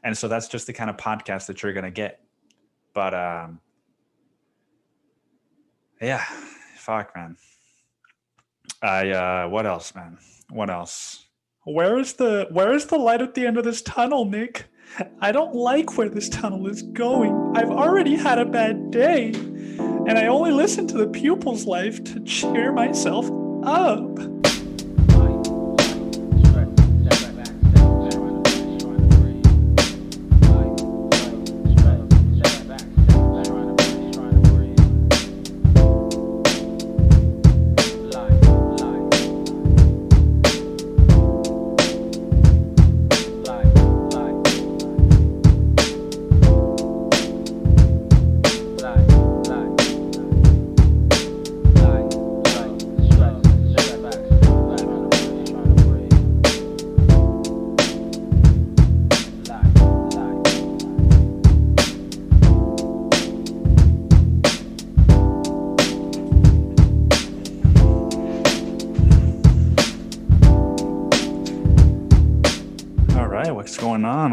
And so that's just the kind of podcast that you're going to get. But yeah, fuck, man. What else, man? What else? Where is the light at the end of this tunnel, Nick? I don't like where this tunnel is going. I've already had a bad day, and I only listen to the pupil's life to cheer myself up.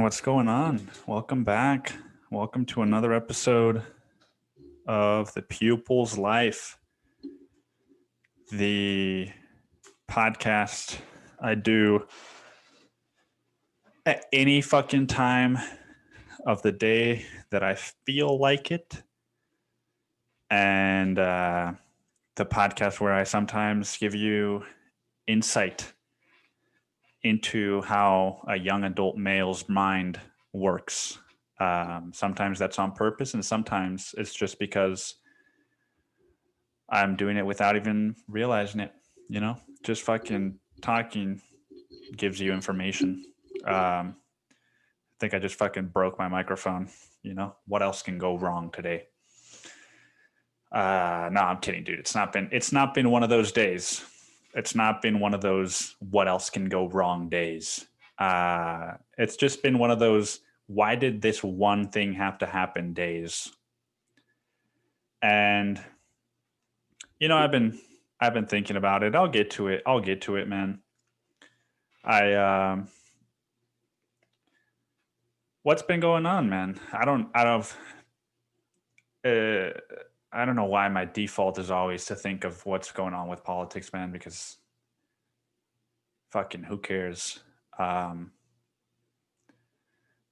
What's going on? Welcome back. Welcome to another episode of The Pupil's Life, the podcast I do at any fucking time of the day that I feel like it. And the podcast where I sometimes give you insight into how a young adult male's mind works. Sometimes that's on purpose, and sometimes it's just because I'm doing it without even realizing it. You know, just fucking talking gives you information. I think I just fucking broke my microphone. You know, what else can go wrong today? No, I'm kidding, dude. It's not been one of those days. It's not been one of those what else can go wrong days. It's just been one of those why did this one thing have to happen days. And you know, I've been thinking about it. I'll get to it, man. What's been going on, man? I don't know why my default is always to think of what's going on with politics, man, because fucking who cares?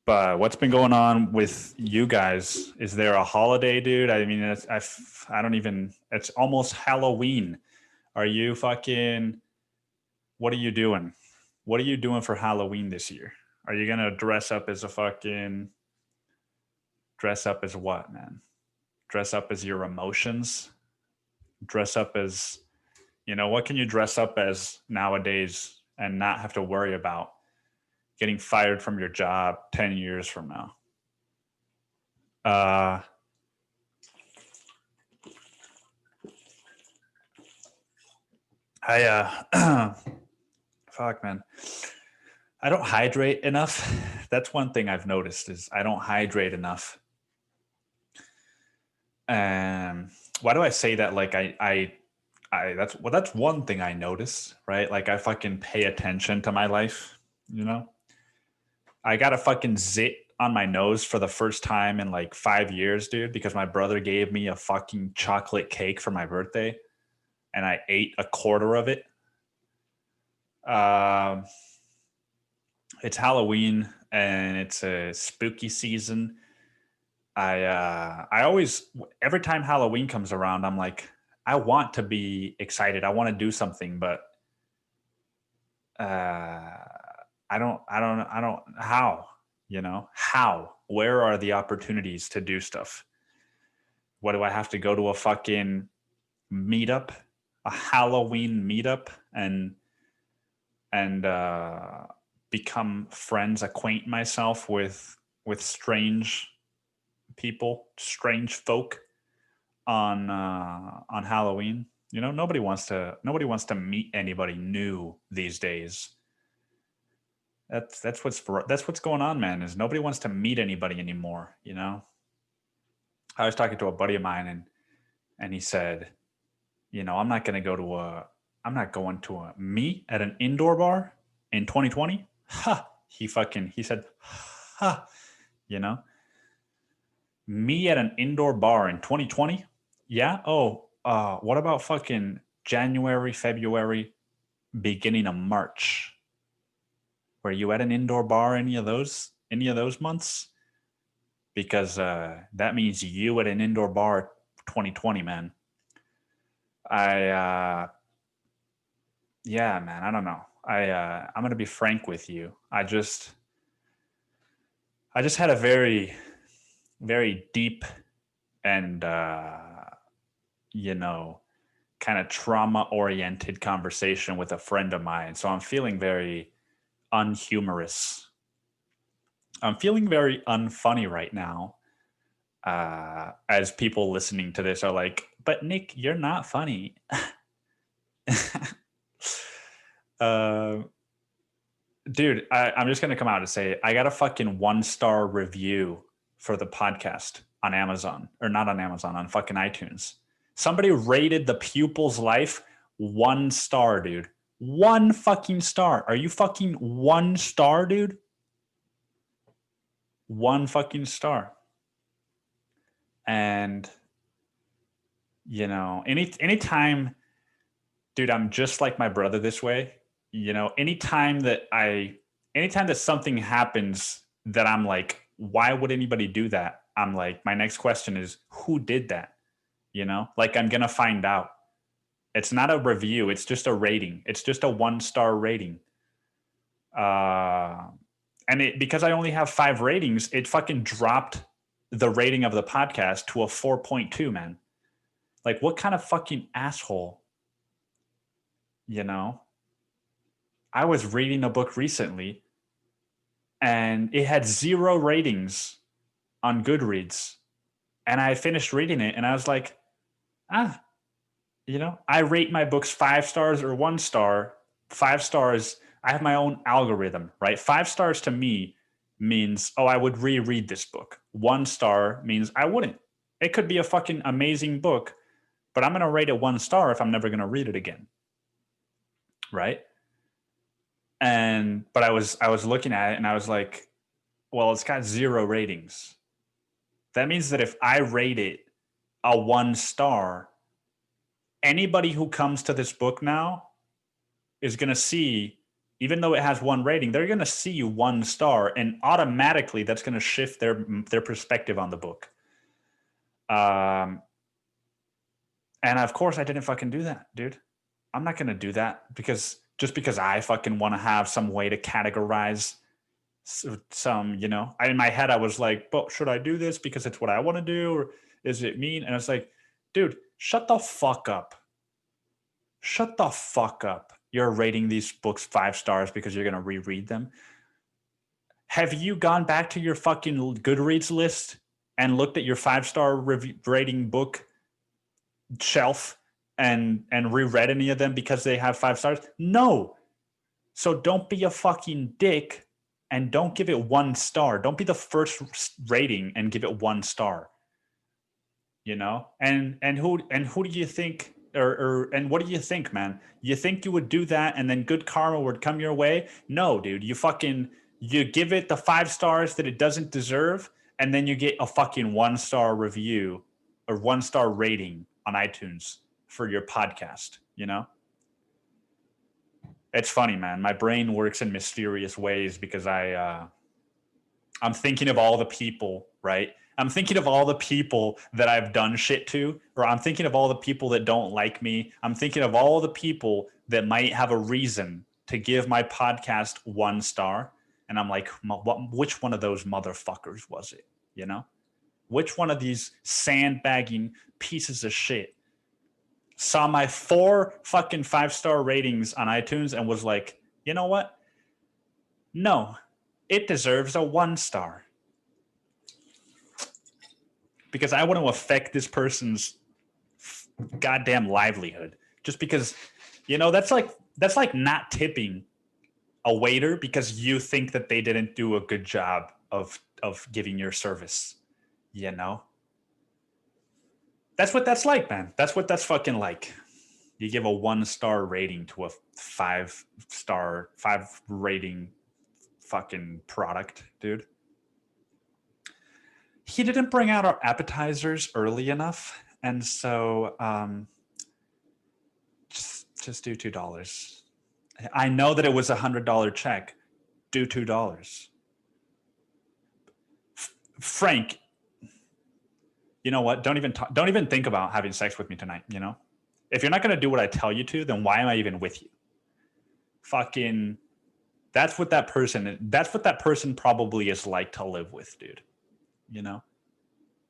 But what's been going on with you guys? Is there a holiday, dude? I mean, it's almost Halloween. Are you fucking, what are you doing? What are you doing for Halloween this year? Are you going to dress up as what, man? Dress up as your emotions? Dress up as, what can you dress up as nowadays and not have to worry about getting fired from your job 10 years from now? Fuck, man. I don't hydrate enough. That's one thing I've noticed is I don't hydrate enough. Why do I say that? Like that's one thing I notice, right? Like I fucking pay attention to my life, I got a fucking zit on my nose for the first time in like 5 years, dude, because my brother gave me a fucking chocolate cake for my birthday and I ate a quarter of it. It's Halloween and it's a spooky season. I always, every time Halloween comes around, I'm like, I want to be excited. I want to do something, but I don't, how, how, where are the opportunities to do stuff? What do I have to go to a fucking meetup, a Halloween meetup and become friends, acquaint myself with strange people, strange folk on Halloween? Nobody wants to meet anybody new these days. That's what's going on, man, is nobody wants to meet anybody anymore. I was talking to a buddy of mine and he said, I'm not going to a meet at an indoor bar in 2020. Ha! He said, ha! you know? Me at an indoor bar in 2020? Yeah. Oh, what about fucking January, February, beginning of March? Were you at an indoor bar any of those months? Because that means you at an indoor bar 2020, man. Yeah, man, I don't know. I'm gonna be frank with you. I just had a very, very deep and you know, kind of trauma oriented conversation with a friend of mine. So I'm feeling very unhumorous. I'm feeling very unfunny right now. As people listening to this are like, but Nick, you're not funny. uh, Dude, I'm just gonna come out and say I got a fucking 1-star review for the podcast on Amazon, or not on Amazon, on fucking iTunes. Somebody rated The Pupil's Life 1 star, dude. 1 fucking star. Are you fucking 1 star, dude? 1 fucking star. And you know, anytime, dude, I'm just like my brother this way. You know, anytime that something happens that I'm like, why would anybody do that? I'm like, my next question is, who did that? You know, like I'm going to find out. It's not a review. It's just a rating. It's just a 1-star rating. Because I only have 5 ratings, it fucking dropped the rating of the podcast to a 4.2, man. Like, what kind of fucking asshole, you know? I was reading a book recently and it had 0 ratings on Goodreads. And I finished reading it and I was like, you know, I rate my books 5 stars or 1 star. 5 stars, I have my own algorithm, right? 5 stars to me means, oh, I would reread this book. 1 star means I wouldn't. It could be a fucking amazing book, but I'm going to rate it 1 star if I'm never going to read it again. Right? But I was looking at it and I was like, well, it's got 0 ratings. That means that if I rate it a 1 star, anybody who comes to this book now is going to see, even though it has 1 rating, they're going to see 1 star, and automatically that's going to shift their perspective on the book. And of course I didn't fucking do that, dude. I'm not going to do that because I fucking want to have some way to categorize some, you know, in my head I was like, but should I do this because it's what I want to do, or is it mean? And it's like, dude, shut the fuck up. Shut the fuck up. You're rating these books 5 stars because you're going to reread them. Have you gone back to your fucking Goodreads list and looked at your 5-star rating book shelf and reread any of them because they have 5 stars? No. So don't be a fucking dick and don't give it 1 star. Don't be the first rating and give it 1 star. You know? And who do you think, and what do you think, man? You think you would do that and then good karma would come your way? No, dude. You give it the 5 stars that it doesn't deserve, and then you get a fucking 1-star review or 1-star rating on iTunes for your podcast, you know? It's funny, man. My brain works in mysterious ways because I'm thinking of all the people, right? I'm thinking of all the people that I've done shit to, or I'm thinking of all the people that don't like me. I'm thinking of all the people that might have a reason to give my podcast 1 star. And I'm like, which one of those motherfuckers was it? You know? Which one of these sandbagging pieces of shit saw my 4 fucking 5-star ratings on iTunes and was like, you know what? No, it deserves a 1 star. Because I want to affect this person's goddamn livelihood. Just because, you know, that's like not tipping a waiter because you think that they didn't do a good job of giving your service, you know? That's what that's like, man. That's what that's fucking like. You give a 1-star rating to a 5 rating fucking product, dude. he didn't bring out our appetizers early enough, and so just do $2. I know that it was $100 check. Do $2. Frank, you know what? Don't even think about having sex with me tonight. You know, if you're not gonna do what I tell you to, then why am I even with you? Fucking, that's what that person probably is like to live with, dude. You know,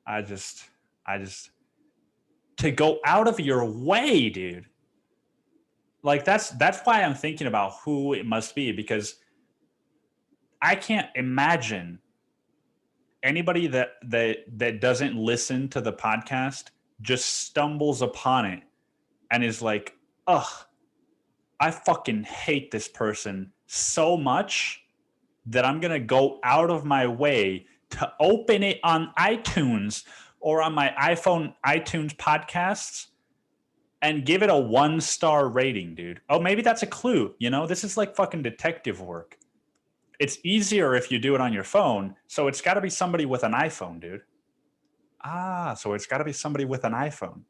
I just to go out of your way, dude. Like that's why I'm thinking about who it must be, because I can't imagine anybody that doesn't listen to the podcast just stumbles upon it and is like, ugh, I fucking hate this person so much that I'm going to go out of my way to open it on iTunes or on my iPhone iTunes podcasts and give it a 1-star rating, dude. Oh, maybe that's a clue. You know, this is like fucking detective work. It's easier if you do it on your phone. So it's got to be somebody with an iPhone, dude. So it's got to be somebody with an iPhone.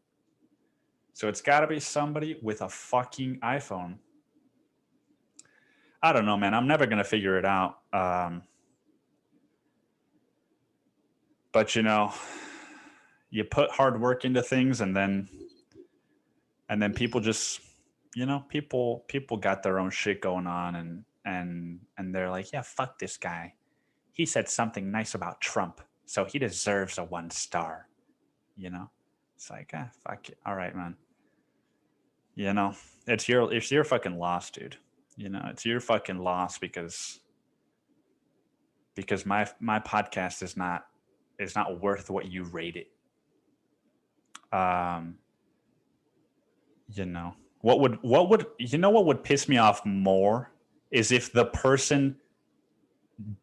So it's got to be somebody with a fucking iPhone. I don't know, man. I'm never going to figure it out. But, you know, you put hard work into things and then people just, you know, people got their own shit going on and they're like, yeah, fuck this guy. He said something nice about Trump, so he deserves a 1-star. You know, it's like, fuck it. All right, man. You know, it's your fucking loss, dude. You know, it's your fucking loss because my podcast is not worth what you rate it. You know, what would piss me off more is if the person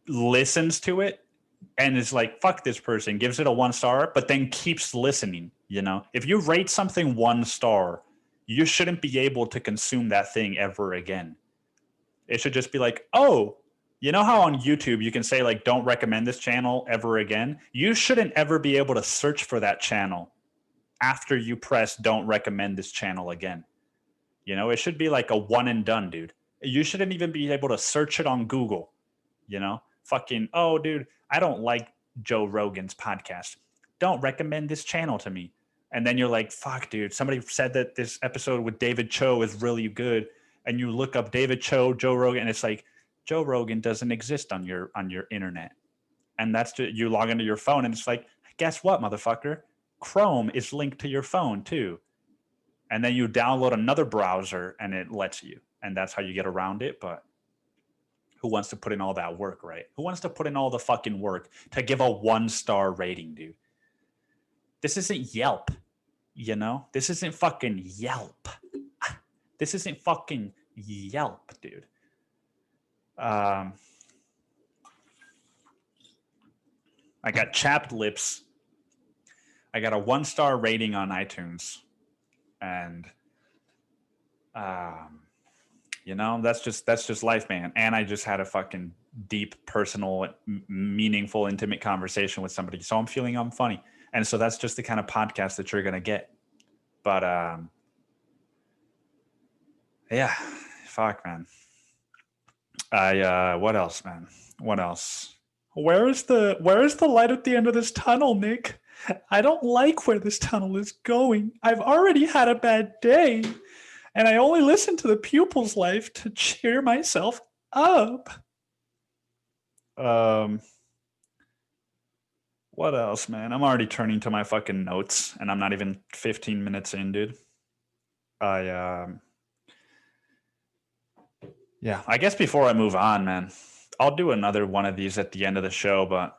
listens to it and is like, fuck this person, gives it a 1-star, but then keeps listening. You know, if you rate something 1 star, you shouldn't be able to consume that thing ever again. It should just be like, oh, you know how on YouTube you can say like, don't recommend this channel ever again? You shouldn't ever be able to search for that channel after you press don't recommend this channel again. You know, it should be like a one and done, dude. You shouldn't even be able to search it on Google. You know, fucking, oh, dude, I don't like Joe Rogan's podcast. Don't recommend this channel to me. And then you're like, fuck, dude, somebody said that this episode with David Cho is really good. And you look up David Cho, Joe Rogan, and it's like, Joe Rogan doesn't exist on your internet. And that's just, you log into your phone and it's like, guess what, motherfucker? Chrome is linked to your phone too. And then you download another browser and it lets you. And that's how you get around it. But who wants to put in all that work, right? Who wants to put in all the fucking work to give a 1-star rating, dude? This isn't Yelp, you know? This isn't fucking Yelp. This isn't fucking Yelp, dude. I got chapped lips. I got a 1-star rating on iTunes. And you know, that's just life, man. And I just had a fucking deep, personal, meaningful, intimate conversation with somebody. So I'm feeling I'm funny. And so that's just the kind of podcast that you're going to get. But yeah, fuck, man. What else, man? What else? Where is the light at the end of this tunnel, Nick? I don't like where this tunnel is going. I've already had a bad day. And I only listen to the pupil's life to cheer myself up. What else, man? I'm already turning to my fucking notes, and I'm not even 15 minutes in, dude. Yeah, I guess before I move on, man, I'll do another one of these at the end of the show, but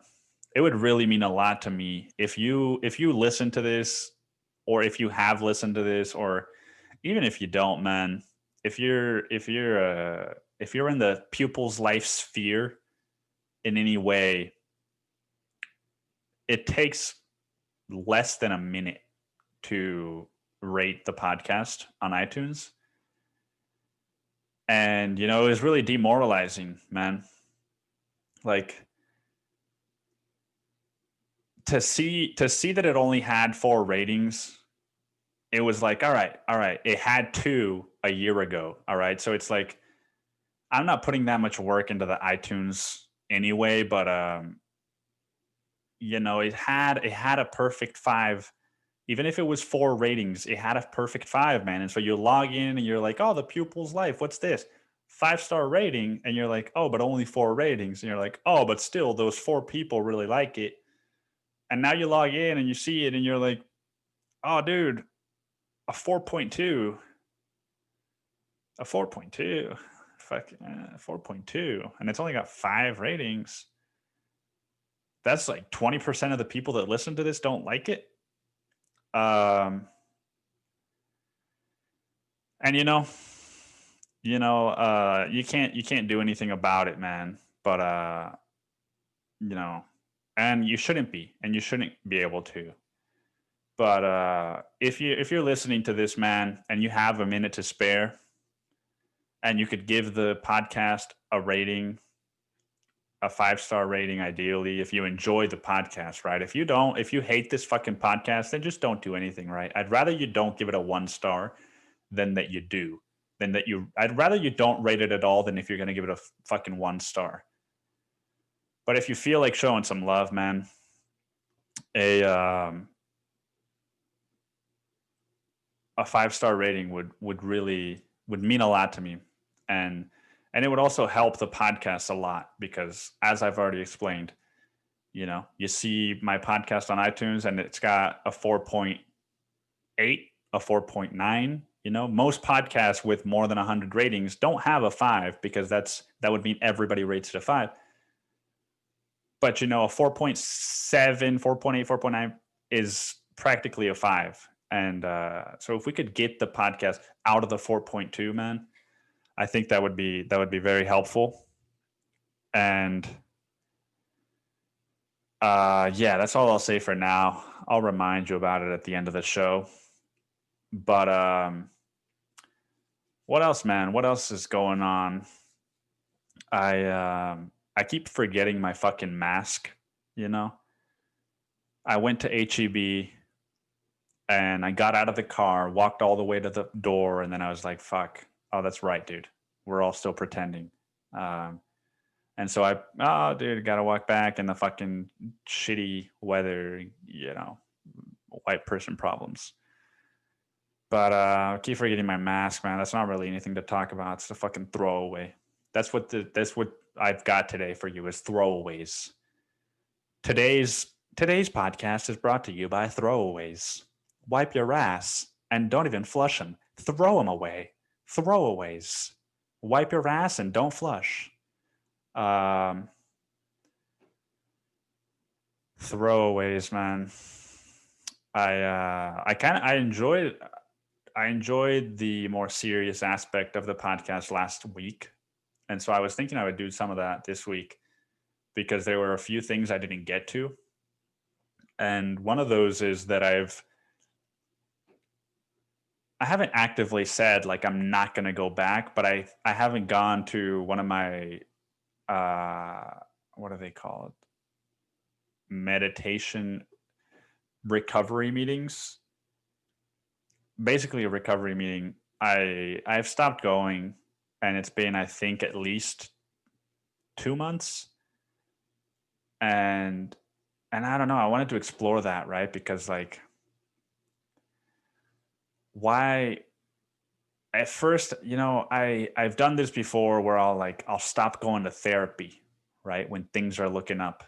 it would really mean a lot to me if you listen to this, or if you have listened to this, or even if you don't, man. If you're in the pupil's life sphere in any way, it takes less than a minute to rate the podcast on iTunes. And, you know, it was really demoralizing, man. Like, to see that it only had 4 ratings, it was like, all right, it had 2 a year ago. All right. So it's like, I'm not putting that much work into the iTunes anyway, but it had a perfect 5. Even if it was 4 ratings, it had a perfect 5, man. And so you log in and you're like, oh, the pupil's life, what's this? 5-star rating, and you're like, oh, but only 4 ratings. And you're like, oh, but still those 4 people really like it. And now you log in and you see it and you're like, oh, dude, a 4.2. A 4.2. Fuck, 4.2. And it's only got 5 ratings. That's like 20% of the people that listen to this don't like it. And you can't do anything about it, man. But and you shouldn't be able to. But if you're listening to this, man, and you have a minute to spare, and you could give the podcast a rating, a 5-star rating, ideally, if you enjoy the podcast, right? If you hate this fucking podcast, then just don't do anything, right? I'd rather you don't give it a 1 star than that you do. I'd rather you don't rate it at all than if you're going to give it a fucking 1 star. But if you feel like showing some love, man, a 5-star rating would mean a lot to me. And it would also help the podcast a lot because, as I've already explained, you see my podcast on iTunes and it's got a 4.8, a 4.9. Most podcasts with more than 100 ratings don't have a 5 because that would mean everybody rates it a 5. But a 4.7, 4.8, 4.9 is practically a 5. And so if we could get the podcast out of the 4.2, man, I think that would be very helpful. And yeah, that's all I'll say for now. I'll remind you about it at the end of the show. But what else, man? What else is going on? I keep forgetting my fucking mask, I went to HEB and I got out of the car, walked all the way to the door, and then I was like, fuck. Oh, that's right, dude. We're all still pretending. And so dude, got to walk back in the fucking shitty weather, white person problems. But I keep forgetting my mask, man. That's not really anything to talk about. It's a fucking throwaway. That's what I've got today for you is throwaways. Today's podcast is brought to you by throwaways. Wipe your ass and don't even flush them. Throw them away. Throwaways. Wipe your ass and don't flush. Throwaways, man. I enjoyed the more serious aspect of the podcast last week. And so I was thinking I would do some of that this week because there were a few things I didn't get to. And one of those is that I haven't actively said like I'm not going to go back, but I haven't gone to one of my what do they call it? Meditation recovery meetings. Basically a recovery meeting. I've stopped going, and it's been, I think, at least 2 months. And I don't know, I wanted to explore that, right? Because like, why at first, I've done this before where I'll stop going to therapy, right? When things are looking up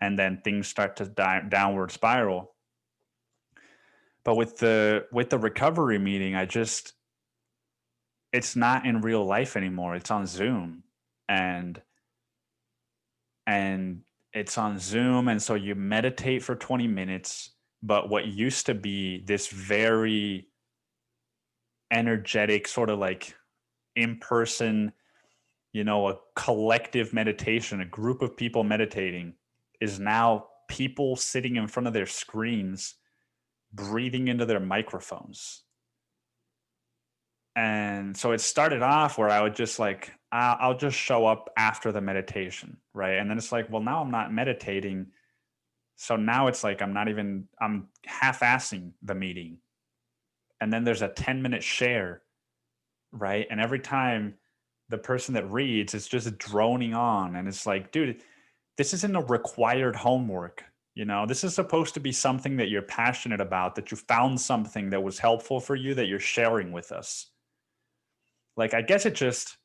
and then things start to downward spiral. But with the recovery meeting, it's not in real life anymore. It's on Zoom and it's on Zoom. And so you meditate for 20 minutes, but what used to be this very energetic sort of like in-person, a collective meditation, a group of people meditating, is now people sitting in front of their screens, breathing into their microphones. And so it started off where I would just like, I'll just show up after the meditation, right? And then it's like, well, now I'm not meditating. So now it's like I'm half-assing the meeting. And then there's a 10-minute share, right? And every time the person that reads is just droning on. And it's like, dude, this isn't a required homework. This is supposed to be something that you're passionate about, that you found something that was helpful for you that you're sharing with us. Like, I guess it just,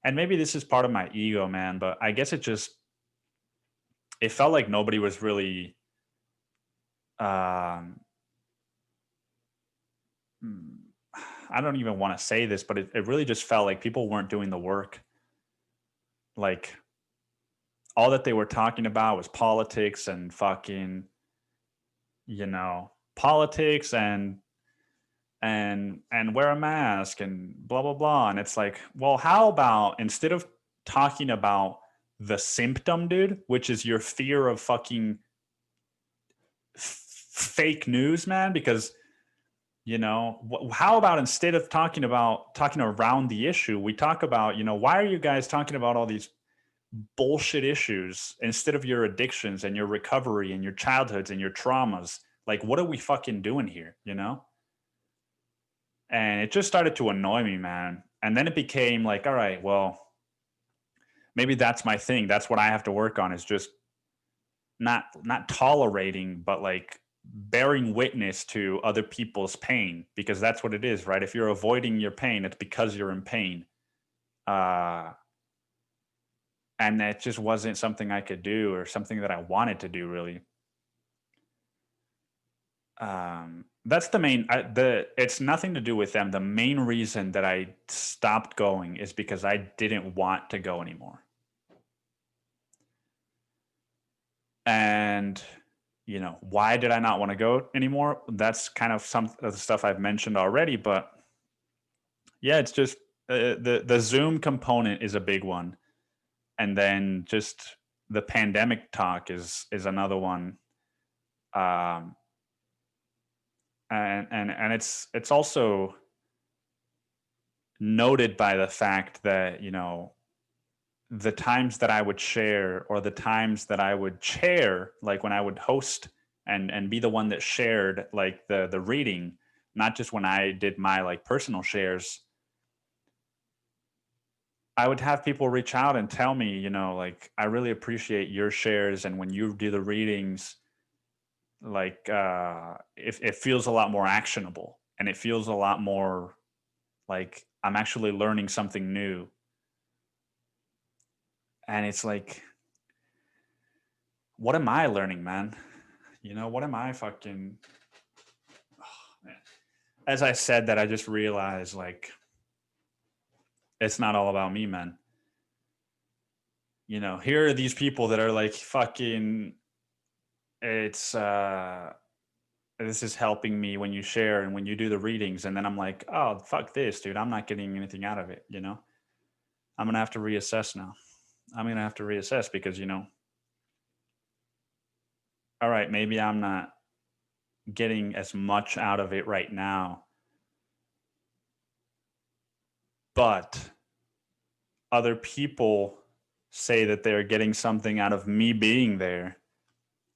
and maybe this is part of my ego, man, but I guess it felt like nobody was really, I don't even want to say this, but it really just felt like people weren't doing the work. Like, all that they were talking about was politics and fucking, politics and wear a mask and blah, blah, blah. And it's like, well, how about instead of talking about the symptom, dude, which is your fear of fucking fake news, man, because, how about instead of talking around the issue, we talk about, why are you guys talking about all these bullshit issues instead of your addictions and your recovery and your childhoods and your traumas? Like, what are we fucking doing here, And it just started to annoy me, man. And then it became like, all right, well, maybe that's my thing. That's what I have to work on, is just not tolerating, but like bearing witness to other people's pain, because that's what it is, right? If you're avoiding your pain, it's because you're in pain. And that just wasn't something I could do, or something that I wanted to do, really. That's the main, it's nothing to do with them. The main reason that I stopped going is because I didn't want to go anymore. And, why did I not want to go anymore? That's kind of some of the stuff I've mentioned already, but yeah, it's just the Zoom component is a big one. And then just the pandemic talk is another one. And it's also noted by the fact that, the times that I would share, or the times that I would chair, like when I would host and be the one that shared like the reading, not just when I did my like personal shares, I would have people reach out and tell me, like, I really appreciate your shares. And when you do the readings, like, it feels a lot more actionable, and it feels a lot more like I'm actually learning something new. And it's like, what am I learning, man? What am I fucking, oh, man. As I said that, I just realized, like, it's not all about me, man. Here are these people that are like, fucking, it's, this is helping me when you share and when you do the readings. And then I'm like, oh, fuck this, dude. I'm not getting anything out of it. I'm going to have to reassess now. I'm going to have to reassess because, all right, maybe I'm not getting as much out of it right now, but other people say that they're getting something out of me being there.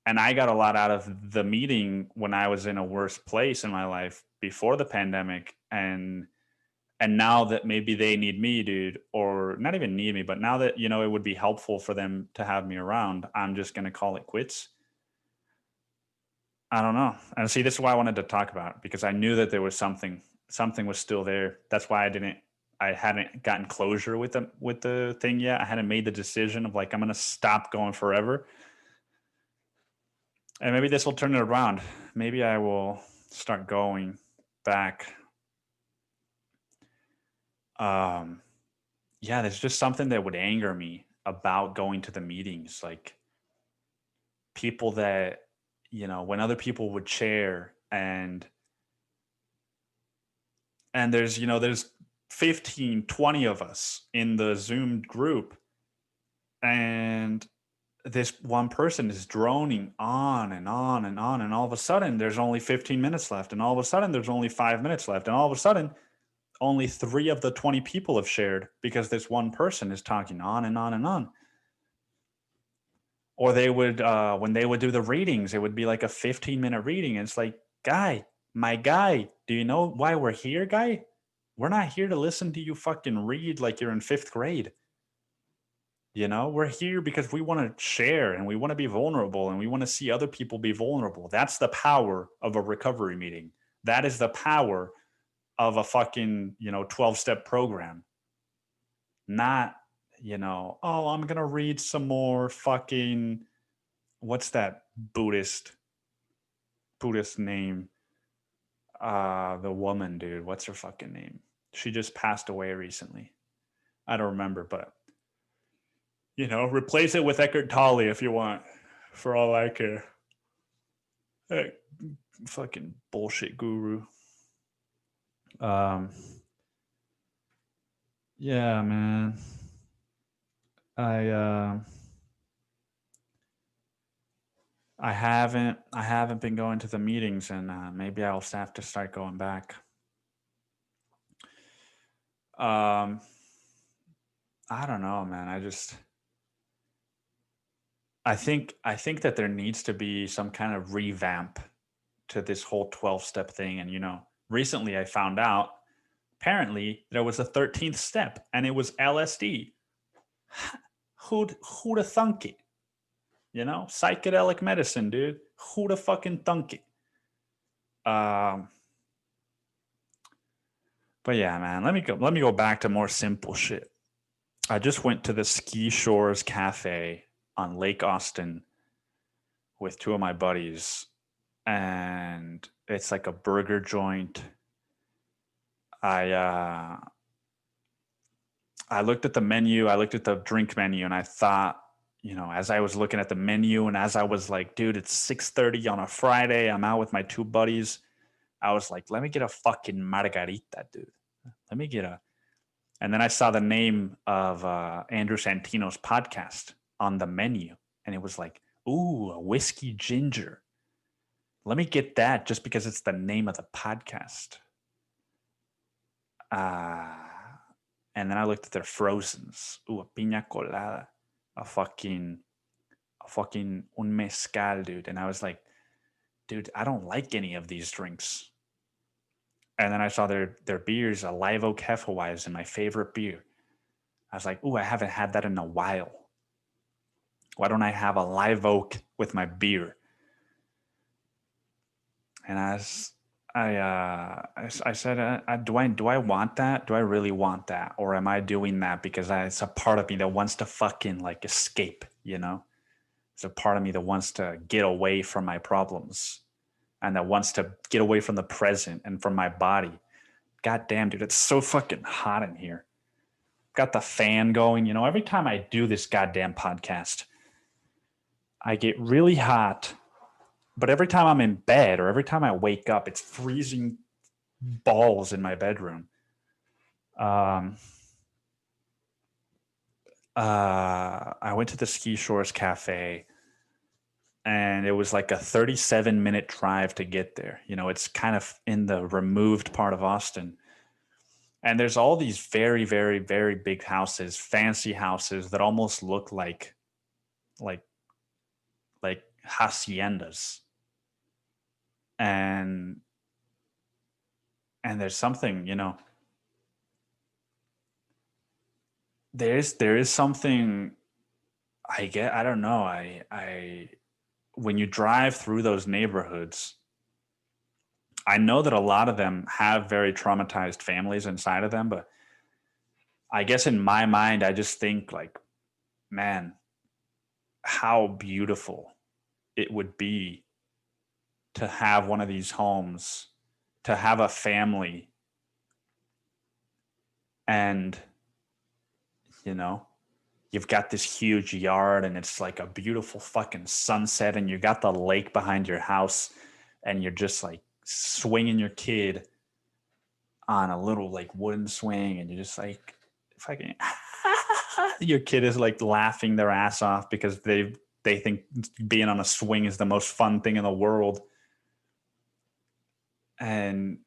And I got a lot out of the meeting when I was in a worse place in my life before the pandemic. And now that maybe they need me, dude, or not even need me, but now that, it would be helpful for them to have me around, I'm just going to call it quits. I don't know. And see, this is why I wanted to talk about it, because I knew that there was something was still there. That's why I hadn't gotten closure with the thing yet. I hadn't made the decision of like, I'm going to stop going forever. And maybe this will turn it around. Maybe I will start going back. Yeah, there's just something that would anger me about going to the meetings. Like, people that, when other people would share, and there's 15, 20 of us in the Zoom group, and this one person is droning on and on and on, and all of a sudden there's only 15 minutes left, and all of a sudden there's only 5 minutes left, and all of a sudden only 3 of the 20 people have shared, because this one person is talking on and on and on. Or they would, when they would do the readings, it would be like a 15-minute reading. And it's like, guy, my guy, do you know why we're here, guy? We're not here to listen to you fucking read like you're in fifth grade. You know, we're here because we want to share and we want to be vulnerable and we want to see other people be vulnerable. That's the power of a recovery meeting. That is the power of a fucking, 12-step program. Not, oh, I'm going to read some more fucking, what's that Buddhist name? The woman, dude. What's her fucking name? She just passed away recently. I don't remember, but replace it with Eckhart Tolle if you want, for all I care. Hey, fucking bullshit guru. Yeah, man. I haven't been going to the meetings, and maybe I'll have to start going back. I don't know, man. I think that there needs to be some kind of revamp to this whole 12-step thing. And recently I found out apparently there was a 13th step, and it was LSD. Who'd have thunk it? Psychedelic medicine, dude. Who'd have fucking thunk it? But yeah, man, let me go back to more simple shit. I just went to the Ski Shores Cafe on Lake Austin with two of my buddies, and it's like a burger joint. I looked at the menu, I looked at the drink menu, and I thought, as I was looking at the menu and as I was like, dude, it's 6:30 on a Friday, I'm out with my two buddies, I was like, let me get a fucking margarita, dude. Let me get a. And then I saw the name of Andrew Santino's podcast on the menu, and it was like, ooh, a whiskey ginger. Let me get that just because it's the name of the podcast. And then I looked at their frozens. Ooh, a piña colada, a fucking un mezcal, dude. And I was like, dude, I don't like any of these drinks. And then I saw their beers, a Live Oak Hefeweizen, my favorite beer. I was like, ooh, I haven't had that in a while. Why don't I have a Live Oak with my beer? And I said, do I want that? Do I really want that? Or am I doing that because it's a part of me that wants to fucking like escape, It's a part of me that wants to get away from my problems and that wants to get away from the present and from my body. God damn, dude, it's so fucking hot in here. Got the fan going. Every time I do this goddamn podcast, I get really hot. But every time I'm in bed or every time I wake up, it's freezing balls in my bedroom. I went to the Ski Shores Cafe, and it was like a 37-minute drive to get there. It's kind of in the removed part of Austin. And there's all these very, very, very big houses, fancy houses that almost look like haciendas. And there's something, there is something I don't know. I when you drive through those neighborhoods, I know that a lot of them have very traumatized families inside of them, but I guess in my mind, I just think like, man, how beautiful it would be to have one of these homes, to have a family, and you've got this huge yard and it's like a beautiful fucking sunset and you got the lake behind your house and you're just like swinging your kid on a little like wooden swing and you're just like fucking your kid is like laughing their ass off because they think being on a swing is the most fun thing in the world. And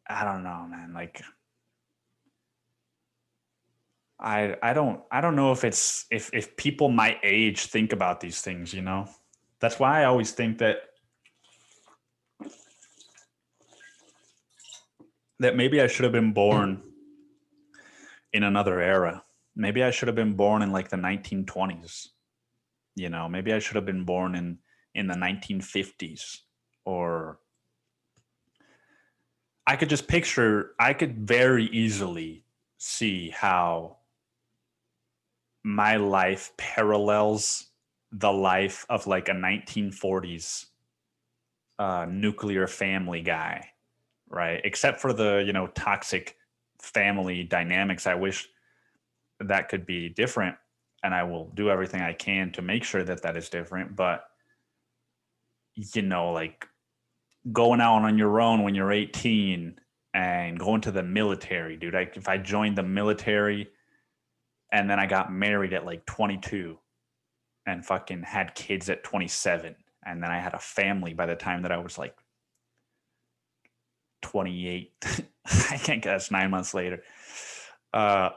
I don't know, man, like I don't know if it's if people my age think about these things, you know. That's why I always think that maybe I should have been born in another era. Maybe I should have been born in like the 1920s. You know, maybe I should have been born in the 1950s, or I could very easily see how my life parallels the life of like a 1940s nuclear family guy, right? Except for the, you know, toxic family dynamics. I wish that could be different, and I will do everything I can to make sure that that is different. But, you know, like going out on your own when you're 18 and going to the military, dude. If I joined the military and then I got married at like 22 and fucking had kids at 27, and then I had a family by the time that I was like 28. I can't guess 9 months later. If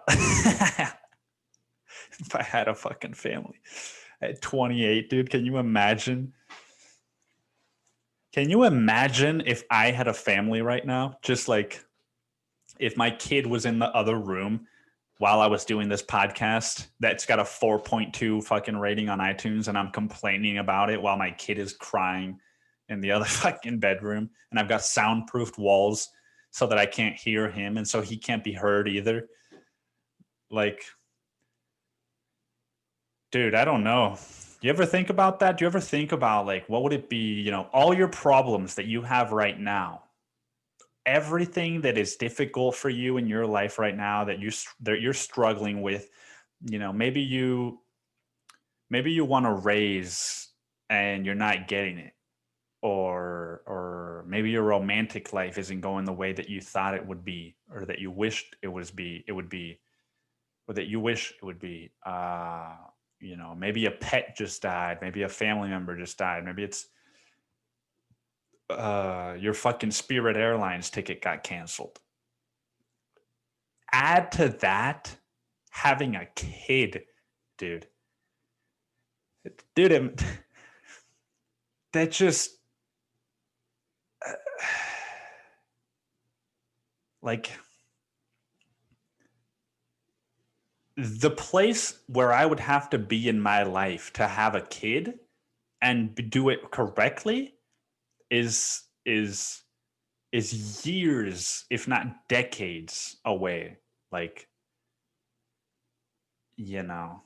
I had a fucking family at 28, dude, can you imagine? Can you imagine if I had a family right now? Just like if my kid was in the other room while I was doing this podcast that's got a 4.2 fucking rating on iTunes, and I'm complaining about it while my kid is crying in the other fucking bedroom, and I've got soundproofed walls so that I can't hear him and so he can't be heard either. Like, dude, I don't know. Do you ever think about that? Do you ever think about like what would it be, you know, all your problems that you have right now, everything that is difficult for you in your life right now that you're struggling with, you know, maybe you want to raise and you're not getting it, or maybe your romantic life isn't going the way that you thought it would be, or that you wished it would be, or that you wish it would be. You know, maybe a pet just died, maybe a family member just died, maybe it's your fucking Spirit Airlines ticket got canceled. Add to that having a kid, dude. Dude, that just like the place where I would have to be in my life to have a kid and do it correctly is is is years, if not decades away. Like, you know,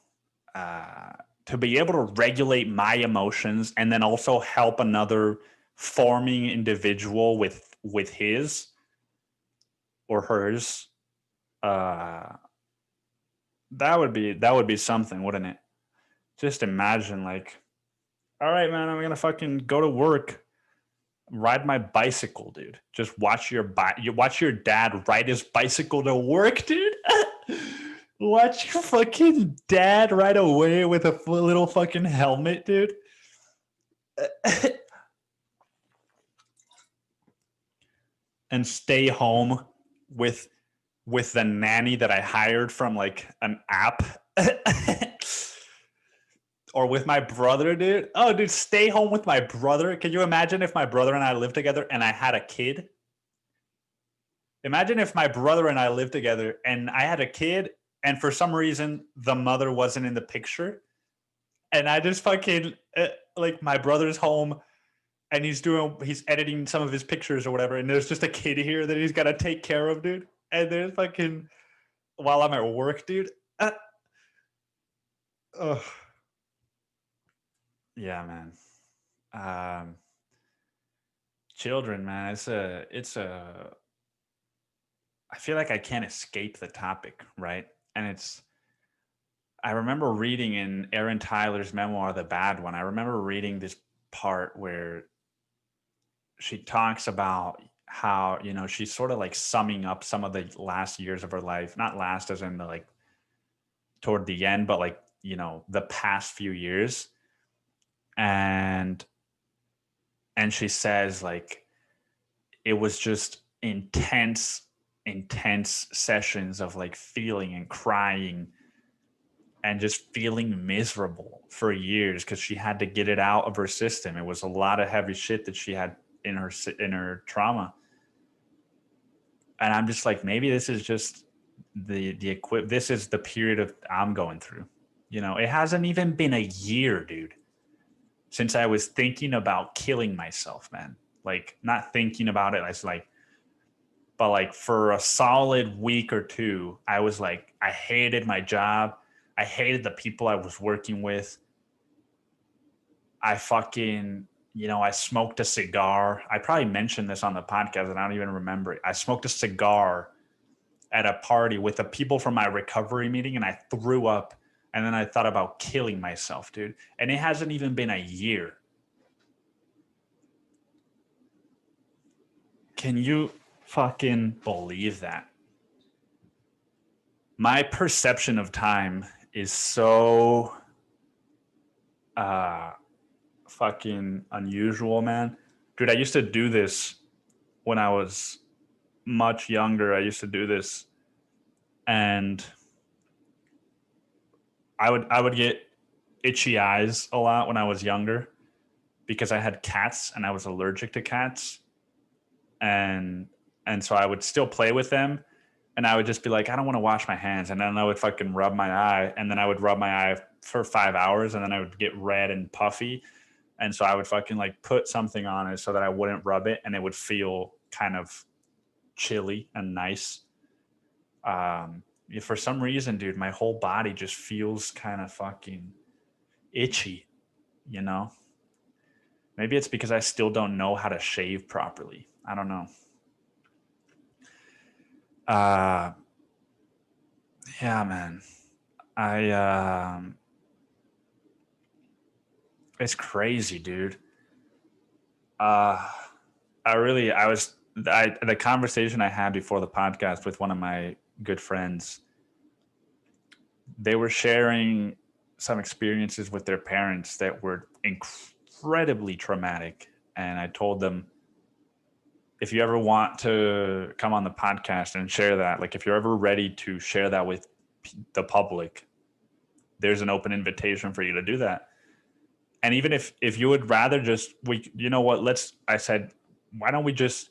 uh, to be able to regulate my emotions and then also help another forming individual with his or hers, uh, that would be something, wouldn't it? Just imagine, like, all right, man, I'm gonna fucking go to work, ride my bicycle, dude. Just you watch your dad ride his bicycle to work, dude. Watch your fucking dad ride away with a little fucking helmet, dude. And stay home with the nanny that I hired from like an app. Or with my brother, dude. Oh, dude, stay home with my brother. Can you imagine if my brother and I lived together and I had a kid? Imagine if my brother and I lived together and I had a kid, and for some reason the mother wasn't in the picture, and I just fucking like my brother's home and he's editing some of his pictures or whatever, and there's just a kid here that he's got to take care of, dude. And there's fucking while I'm at work, dude. Uh, yeah, man. Um, Children, man. I feel like I can't escape the topic, right? And I remember reading in Aaron Tyler's memoir, The Bad One. I remember reading this part where she talks about how, you know, she's sort of like summing up some of the last years of her life, not last as in the like toward the end, but like, you know, the past few years. And she says like it was just intense intense sessions of like feeling and crying and just feeling miserable for years because she had to get it out of her system. It was a lot of heavy shit that she had in her trauma. And I'm just like, maybe this is just this is the period of I'm going through. You know, it hasn't even been a year, dude, since I was thinking about killing myself, man. Like, not thinking about it as like, but like for a solid week or two, I was like, I hated my job. I hated the people I was working with. I fucking, I smoked a cigar. I probably mentioned this on the podcast and I don't even remember it. I smoked a cigar at a party with the people from my recovery meeting and I threw up and then I thought about killing myself, dude. And it hasn't even been a year. Can you fucking believe that? My perception of time is so fucking unusual, man. Dude, I used to do this when I was much younger. I used to do this and I would get itchy eyes a lot when I was younger because I had cats and I was allergic to cats. And so I would still play with them and I would just be like, I don't want to wash my hands. And then I would fucking rub my eye and then I would rub my eye for 5 hours and then I would get red and puffy. And so I would fucking like put something on it so that I wouldn't rub it and it would feel kind of chilly and nice. For some reason, dude, my whole body just feels kind of fucking itchy, you know? Maybe it's because I still don't know how to shave properly. I don't know. Yeah, man. It's crazy, dude. The conversation I had before the podcast with one of my good friends, they were sharing some experiences with their parents that were incredibly traumatic. And I told them, if you ever want to come on the podcast and share that, like if you're ever ready to share that with the public, there's an open invitation for you to do that. And even if you would rather I said, why don't we just,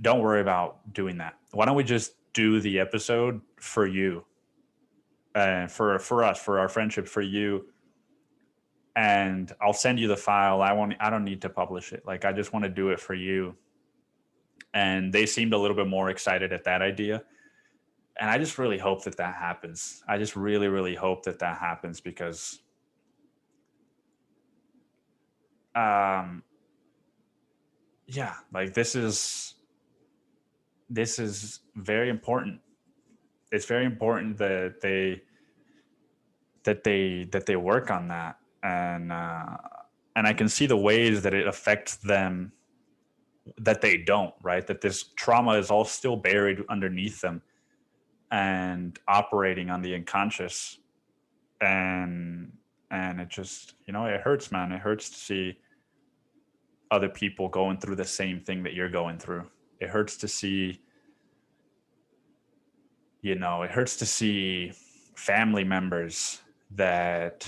don't worry about doing that. Why don't we just do the episode for you, for us, for our friendship, for you, and I'll send you the file. I don't need to publish it. Like, I just want to do it for you. And they seemed a little bit more excited at that idea. And I just really hope that happens. I just really, really hope that happens because yeah, like this is very important. It's very important that they work on that, and I can see the ways that it affects them that they don't, right? That this trauma is all still buried underneath them and operating on the unconscious, and it just, it hurts, man. It hurts to see other people going through the same thing that you're going through. It hurts to see, it hurts to see family members that,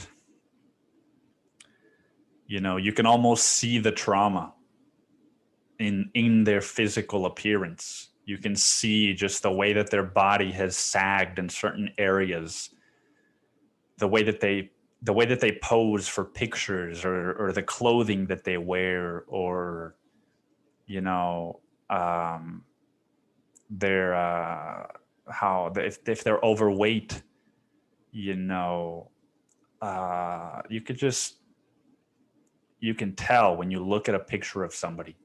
you can almost see the trauma in their physical appearance. You can see just the way that their body has sagged in certain areas, the way that they pose for pictures, or the clothing that they wear, or their if they're overweight, you can tell when you look at a picture of somebody,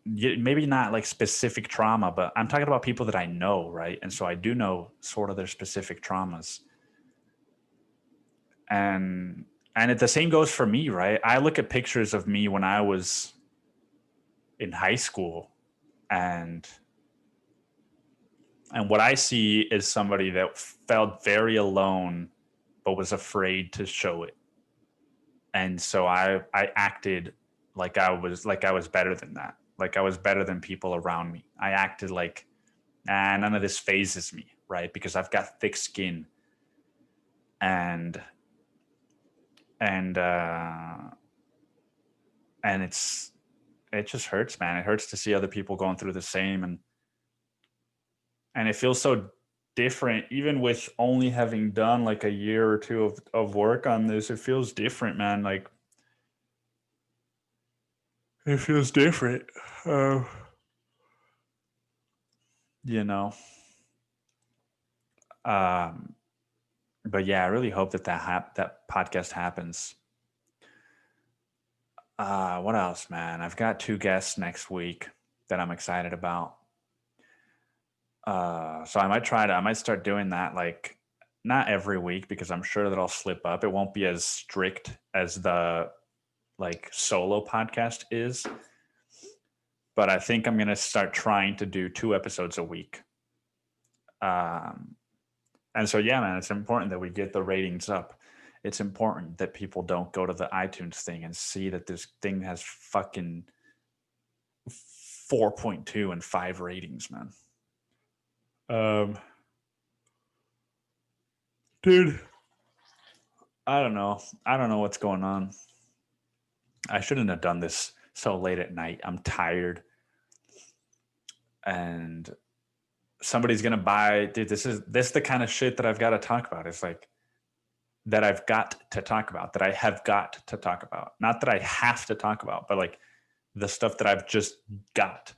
maybe not like specific trauma, but I'm talking about people that I know, right? And so I do know sort of their specific traumas. And the same goes for me, right? I look at pictures of me when I was in high school, and what I see is somebody that felt very alone but was afraid to show it. And so I acted like I was better than that. Like I was better than people around me. I acted like, none of this phases me, right? Because I've got thick skin, and and uh and it just hurts, man. It hurts to see other people going through the same, and it feels so different, even with only having done like a year or two of work on this. It feels different, man. Like it feels different. uh, you know um but yeah, I really hope that that podcast happens. What else, man? I've got two guests next week that I'm excited about. So I might start doing that, like not every week, because I'm sure that I'll slip up. It won't be as strict as the like solo podcast is, but I think I'm going to start trying to do 2 episodes a week. Um, and so, yeah, man, it's important that we get the ratings up. It's important that people don't go to the iTunes thing and see that this thing has fucking 4.2 and 5 ratings, man. Dude, I don't know. I don't know what's going on. I shouldn't have done this so late at night. I'm tired. And somebody's gonna buy, dude, this is the kind of shit that I've got to talk about. It's like that I've got to talk about, that I have got to talk about. Not that I have to talk about, but like the stuff that I've just got,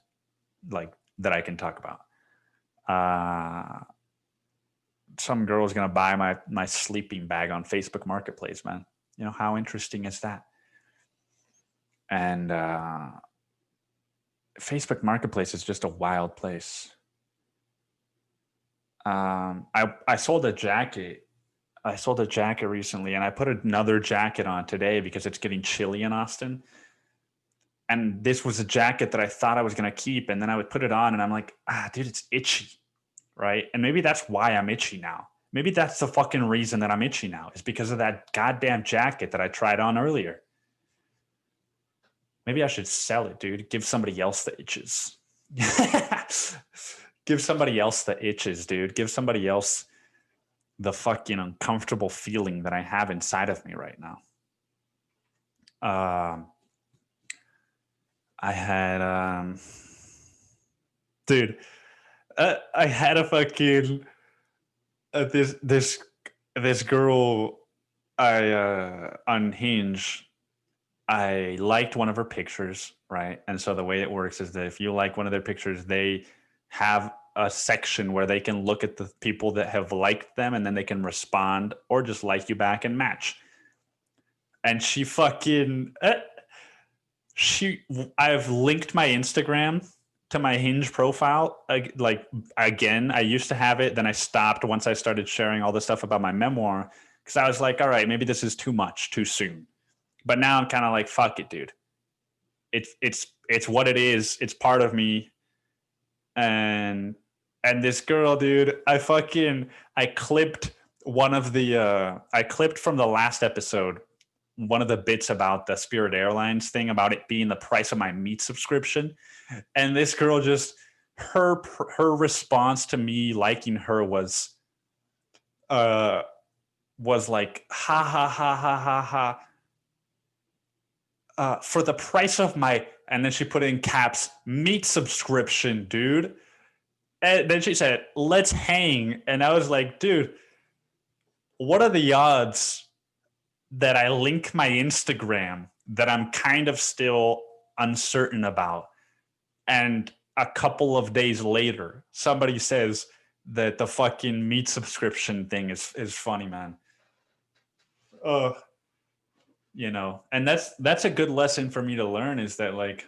like that I can talk about. Some girl's gonna buy my sleeping bag on Facebook Marketplace, man. You know, how interesting is that? And Facebook Marketplace is just a wild place. I sold a jacket. I sold a jacket recently, and I put another jacket on today because it's getting chilly in Austin. And this was a jacket that I thought I was going to keep, and then I would put it on, and I'm like, dude, it's itchy, right? And maybe that's why I'm itchy now. Maybe that's the fucking reason that I'm itchy now, is because of that goddamn jacket that I tried on earlier. Maybe I should sell it, dude. Give somebody else the itches. Give somebody else the itches, dude. Give somebody else the fucking uncomfortable feeling that I have inside of me right now. I had, dude, I had a fucking this girl. On Hinge, I liked one of her pictures, right? And so the way it works is that if you like one of their pictures, they have a section where they can look at the people that have liked them, and then they can respond or just like you back and match. And she fucking I've linked my Instagram to my Hinge profile. Like again, I used to have it, then I stopped once I started sharing all the stuff about my memoir, because I was like, all right, maybe this is too much too soon. But now I'm kind of like, fuck it, dude. It's what it is. It's part of me. And this girl, dude, I clipped I clipped from the last episode one of the bits about the Spirit Airlines thing, about it being the price of my meat subscription. And this girl just, her response to me liking her was like, ha ha ha ha ha ha. For the price of my, and then she put in caps, meat subscription, dude. And then she said, let's hang. And I was like, dude, what are the odds that I link my Instagram that I'm kind of still uncertain about, and a couple of days later, somebody says that the fucking meat subscription thing is funny, man. And that's a good lesson for me to learn, is that like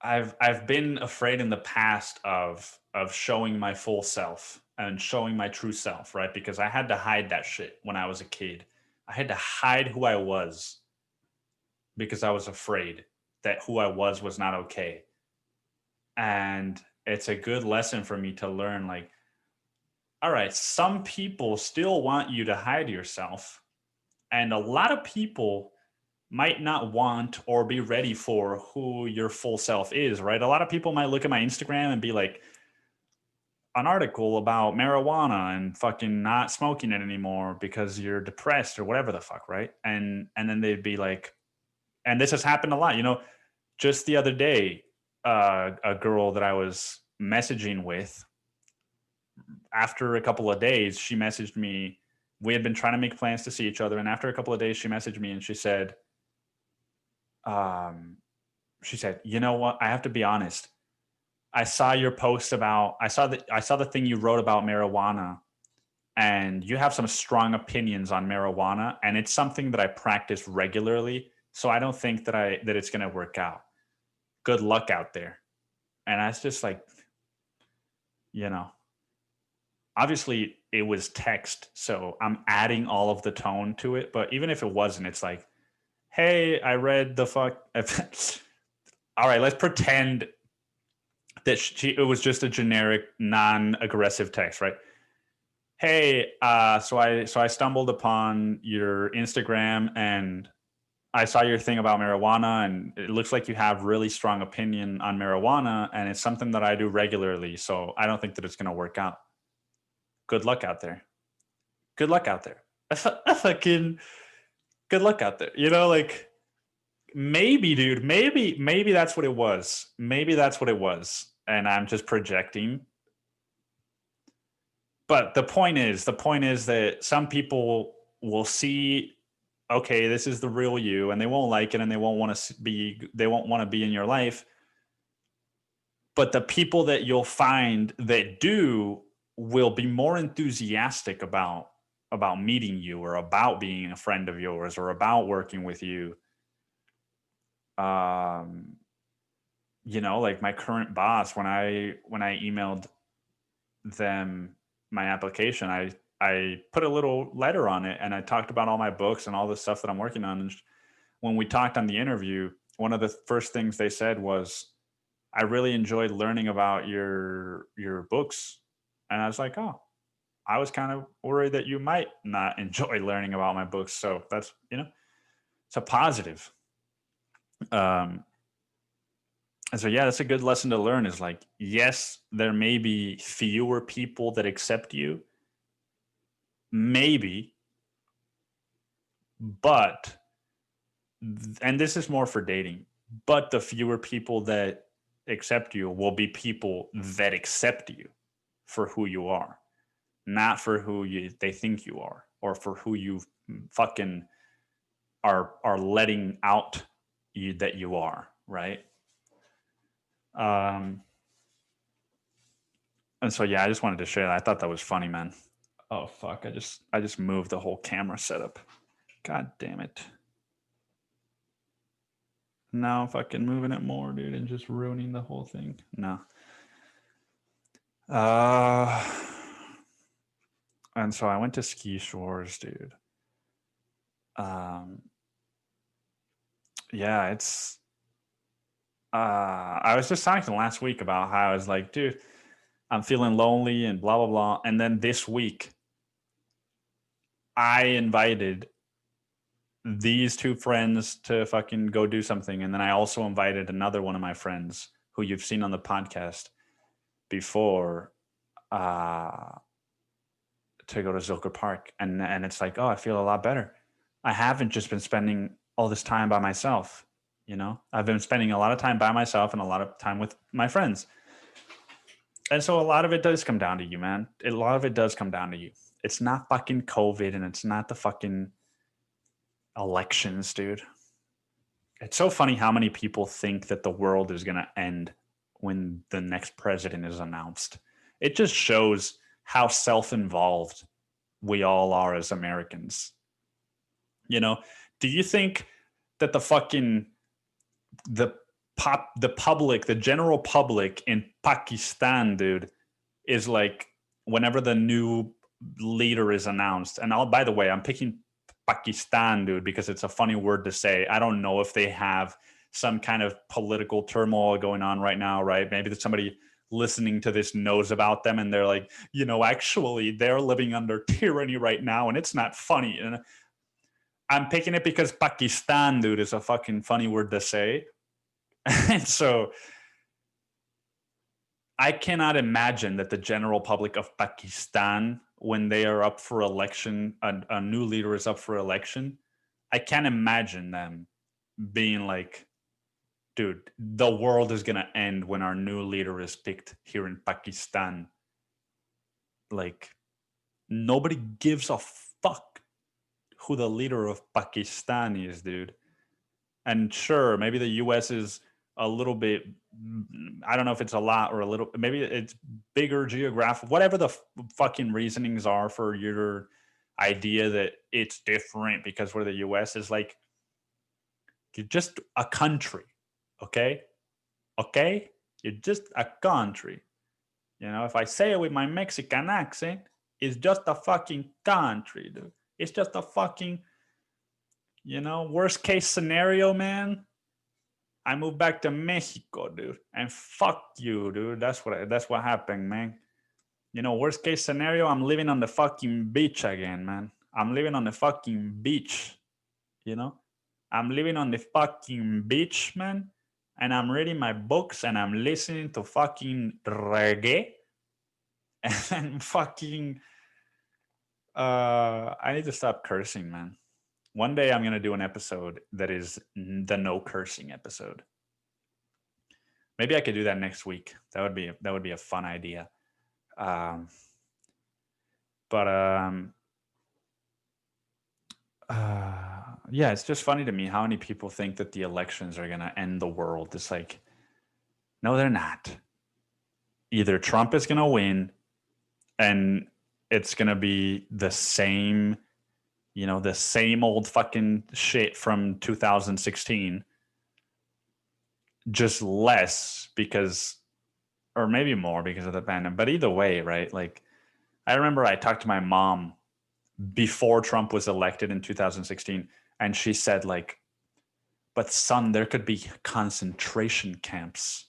I've been afraid in the past of showing my full self and showing my true self, right? Because I had to hide that shit when I was a kid. I had to hide who I was because I was afraid that who I was not okay. And it's a good lesson for me to learn, like, all right, some people still want you to hide yourself. And a lot of people might not want or be ready for who your full self is, right? A lot of people might look at my Instagram and be like, an article about marijuana and fucking not smoking it anymore because you're depressed or whatever the fuck, right? And then they'd be like, and this has happened a lot, just the other day, a girl that I was messaging with, after a couple of days, she messaged me. We had been trying to make plans to see each other, and after a couple of days, she messaged me and she said, "You know what? I have to be honest. I saw your post about I saw the thing you wrote about marijuana, and you have some strong opinions on marijuana, and it's something that I practice regularly. So I don't think that it's going to work out. Good luck out there." And I was just like, obviously it was text, so I'm adding all of the tone to it. But even if it wasn't, it's like, hey, I read the fuck. All right, let's pretend that it was just a generic, non-aggressive text, right? Hey, so I stumbled upon your Instagram and I saw your thing about marijuana, and it looks like you have really strong opinion on marijuana, and it's something that I do regularly. So I don't think that it's going to work out. Good luck out there. Good luck out there. Fucking good luck out there. Like, maybe, dude, maybe that's what it was. Maybe that's what it was. And I'm just projecting. But the point is that some people will see, okay, this is the real you, and they won't like it, and they won't want to be in your life. But the people that you'll find that do will be more enthusiastic about meeting you, or about being a friend of yours, or about working with you. Like my current boss, when I emailed them my application, I put a little letter on it, and I talked about all my books and all the stuff that I'm working on. And when we talked on the interview, one of the first things they said was, "I really enjoyed learning about your books." And I was like, "Oh, I was kind of worried that you might not enjoy learning about my books." So that's, it's a positive. And so, yeah, that's a good lesson to learn, is like, yes, there may be fewer people that accept you, maybe, but, and this is more for dating, but the fewer people that accept you will be people that accept you for who you are, not for who they think you are, or for who you fucking are letting out that you are, right? And so, yeah, I just wanted to share that. I thought that was funny, man. Oh fuck! I just moved the whole camera setup. God damn it! Now I'm fucking moving it more, dude, and just ruining the whole thing. No. And so I went to ski shores, dude. Yeah, it's. I was just talking last week about how I was like, dude, I'm feeling lonely and blah blah blah, and then this week, I invited these two friends to fucking go do something, and then I also invited another one of my friends who you've seen on the podcast before, to go to Zilker Park, and it's like, oh, I feel a lot better. I haven't just been spending all this time by myself. I've been spending a lot of time by myself and a lot of time with my friends. And so a lot of it does come down to you, man. A lot of it does come down to you. It's not fucking COVID, and it's not the fucking elections, dude. It's so funny how many people think that the world is going to end when the next president is announced. It just shows how self-involved we all are as Americans. Do you think that the public, the general public in Pakistan, dude, is like, whenever the new leader is announced, and by the way, I'm picking Pakistan, dude, because it's a funny word to say. I don't know if they have some kind of political turmoil going on right now, right? Maybe that somebody listening to this knows about them, and they're like, actually, they're living under tyranny right now, and it's not funny. And I'm picking it because Pakistan, dude, is a fucking funny word to say. And so I cannot imagine that the general public of Pakistan, when they are up for election, a new leader is up for election, I can't imagine them being like, dude, the world is going to end when our new leader is picked here in Pakistan. Like, nobody gives a fuck who the leader of Pakistan is, dude. And sure, maybe the US is a little bit, I don't know if it's a lot or a little, maybe it's bigger geographic, whatever the fucking reasonings are for your idea that it's different because we're the US, is like, you're just a country, okay? Okay? You're just a country. You know, if I say it with my Mexican accent, it's just a fucking country, dude. It's just a fucking, you know, worst case scenario, man. I moved back to Mexico, dude, and fuck you, dude. That's what happened, man. You know, worst case scenario, I'm living on the fucking beach again, man. I'm living on the fucking beach, you know? I'm living on the fucking beach, man, and I'm reading my books and I'm listening to fucking reggae and fucking I need to stop cursing, man. One day I'm going to do an episode that is the no cursing episode. Maybe I could do that next week. That would be a fun idea. Yeah, it's just funny to me how many people think that the elections are going to end the world. It's like, no, they're not. Either Trump is going to win and it's going to be the same, you know, the same old fucking shit from 2016, just less because, or maybe more because of the pandemic. But either way, right? Like, I remember I talked to my mom before Trump was elected in 2016, and she said, like, but son, there could be concentration camps.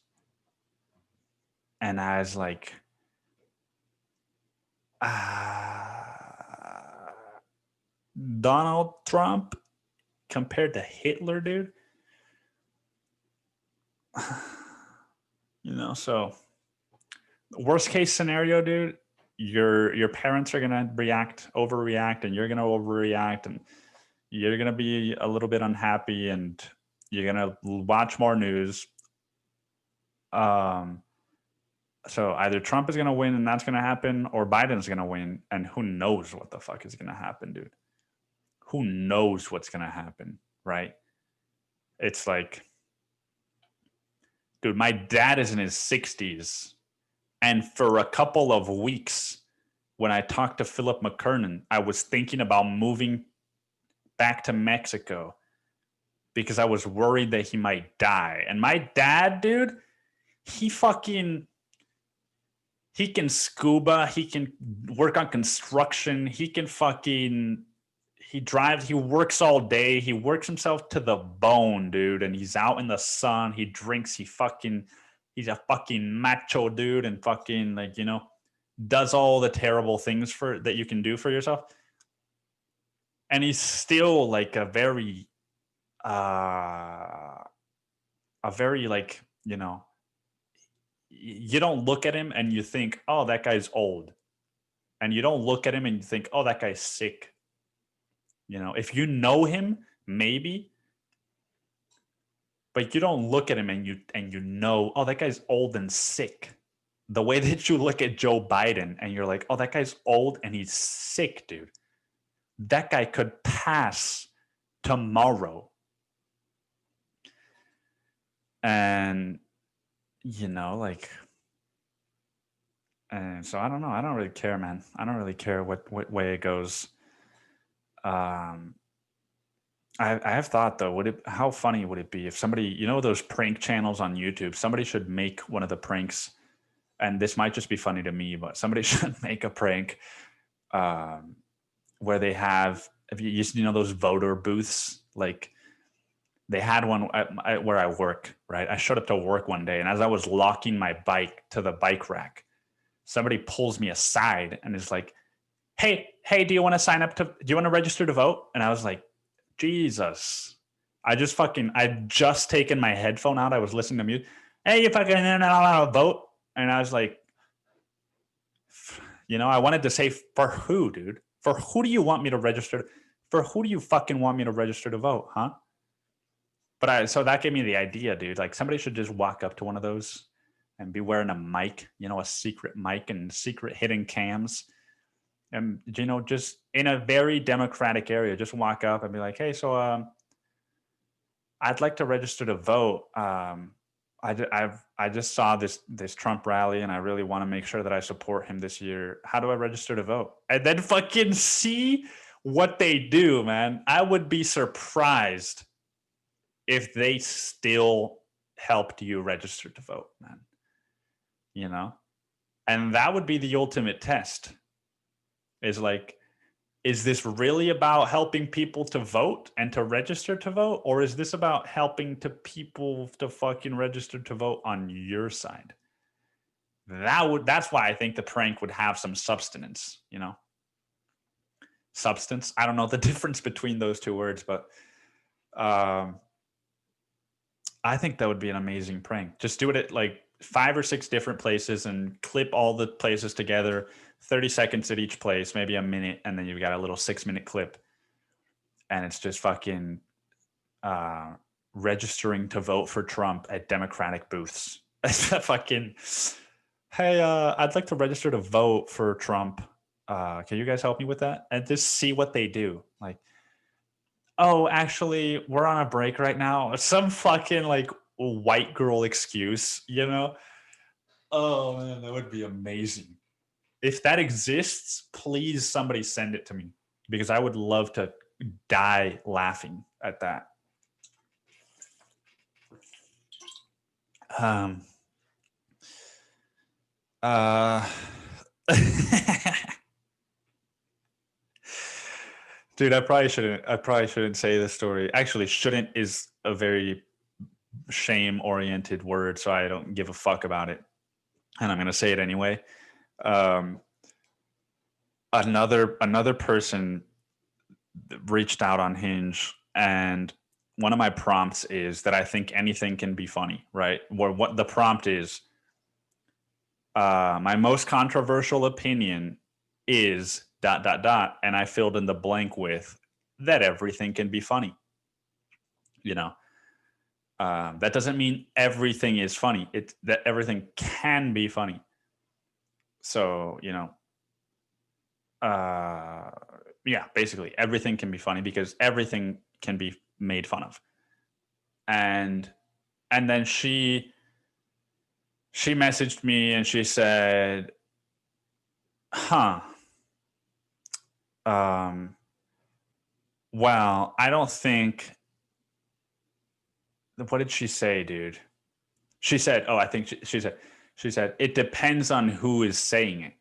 And I was like, Donald Trump compared to Hitler, dude. You know, so worst case scenario, dude, your parents are gonna overreact, and you're gonna overreact, and you're gonna be a little bit unhappy, and you're gonna watch more news. So either Trump is gonna win and that's gonna happen, or Biden's gonna win, and who knows what the fuck is gonna happen, dude. Who knows what's gonna happen, right? It's like, dude, my dad is in his 60s, and for a couple of weeks, when I talked to Philip McKernan, I was thinking about moving back to Mexico because I was worried that he might die. And my dad, dude, he can scuba, he can work on construction, he drives, he works all day, he works himself to the bone, dude, and he's out in the sun, he drinks, he's a fucking macho dude, and fucking, like, you know, does all the terrible things that you can do for yourself. And he's still like a very like, you know, you don't look at him and you think, oh, that guy's old. And you don't look at him and you think, oh, that guy's sick. You know, if you know him, maybe, but you don't look at him and you know, oh, that guy's old and sick. The way that you look at Joe Biden and you're like, oh, that guy's old and he's sick, dude. That guy could pass tomorrow. And, you know, like, and so I don't know. I don't really care, man. I don't really care what way it goes. I have thought, though, how funny would it be if somebody, you know, those prank channels on YouTube, somebody should make one of the pranks, and this might just be funny to me, but somebody should make a prank where they have, if you know those voter booths, like they had one where I work, right? I showed up to work one day, and as I was locking my bike to the bike rack, somebody pulls me aside and is like, hey, do you want to register to vote? And I was like, Jesus. I just taken my headphone out. I was listening to music. Hey, you fucking vote. And I was like, I wanted to say, for who, dude? For who do you want me to register? For who do you fucking want me to register to vote, huh? But so that gave me the idea, dude. Like, somebody should just walk up to one of those and be wearing a mic, a secret mic and secret hidden cams. And, just in a very democratic area, just walk up and be like, hey, so I'd like to register to vote. I just saw this Trump rally and I really want to make sure that I support him this year. How do I register to vote? And then fucking see what they do, man. I would be surprised if they still helped you register to vote, man. And that would be the ultimate test. Is like, is this really about helping people to vote and to register to vote? Or is this about helping people to fucking register to vote on your side? That's why I think the prank would have some substance, Substance. I don't know the difference between those two words, but I think that would be an amazing prank. Just do it at like 5 or 6 different places and clip all the places together, 30 seconds at each place, maybe a minute, and then you've got a little 6-minute clip. And it's just fucking registering to vote for Trump at Democratic booths. Fucking, hey, I'd like to register to vote for Trump. Can you guys help me with that? And just see what they do. Like, oh, actually, we're on a break right now. Some fucking like white girl excuse, Oh man, that would be amazing. If that exists, please somebody send it to me because I would love to die laughing at that. Dude, I probably shouldn't say this story. Actually, shouldn't is a very shame-oriented word, so I don't give a fuck about it. And I'm going to say it anyway. Another person reached out on Hinge, and one of my prompts is that I think anything can be funny, right? What the prompt is, my most controversial opinion is ... and I filled in the blank with that everything can be funny. That doesn't mean everything is funny. It's that everything can be funny. So, yeah, basically everything can be funny because everything can be made fun of. And then she messaged me and she said, well, I don't think, what did she say, dude? She said, oh, I think she said, it depends on who is saying it.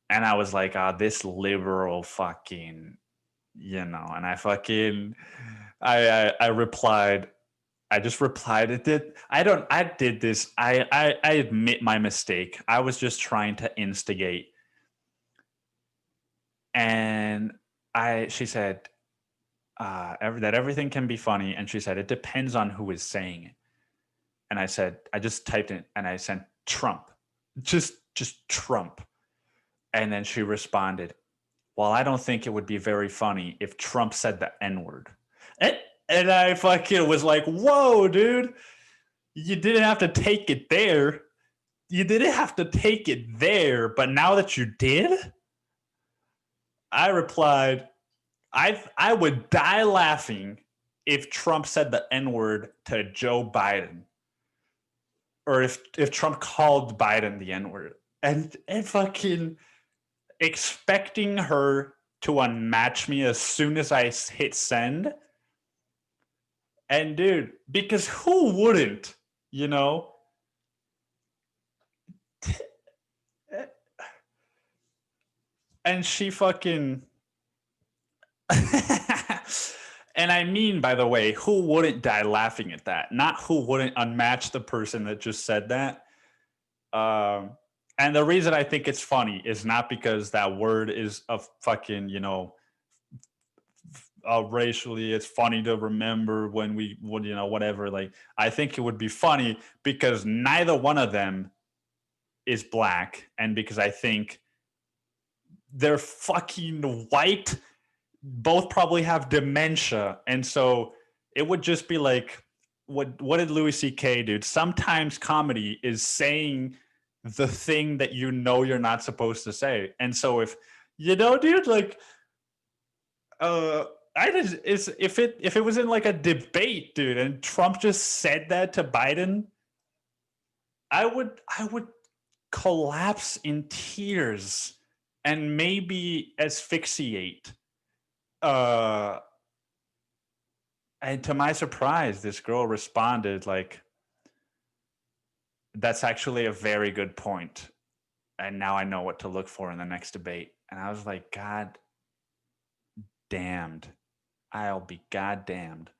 And I was like, this liberal fucking, and I fucking, I replied, I just replied, I did this. I admit my mistake. I was just trying to instigate. And she said, that everything can be funny. And she said, it depends on who is saying it. And I said, I just typed it and I sent Trump, just Trump. And then she responded, well, I don't think it would be very funny if Trump said the N-word. And I fucking was like, whoa, dude, you didn't have to take it there. You didn't have to take it there. But now that you did, I replied, I would die laughing if Trump said the N-word to Joe Biden. Or if Trump called Biden the N-word. And fucking expecting her to unmatch me as soon as I hit send. And dude, because who wouldn't, And she fucking and I mean, by the way, who wouldn't die laughing at that? Not who wouldn't unmatch the person that just said that. And the reason I think it's funny is not because that word is a fucking, racially, it's funny to remember when we would, you know, whatever. Like, I think it would be funny because neither one of them is black, and because I think they're fucking white, both probably have dementia, and so it would just be like, what did Louis C.K. do? Sometimes comedy is saying the thing that you know you're not supposed to say, and so if you know, dude, like, I just is if it was in like a debate, dude, and Trump just said that to Biden, I would collapse in tears and maybe asphyxiate. Uh, and to my surprise, this girl responded like, "That's actually a very good point, and now I know what to look for in the next debate." And I was like, "God damned, I'll be goddamned."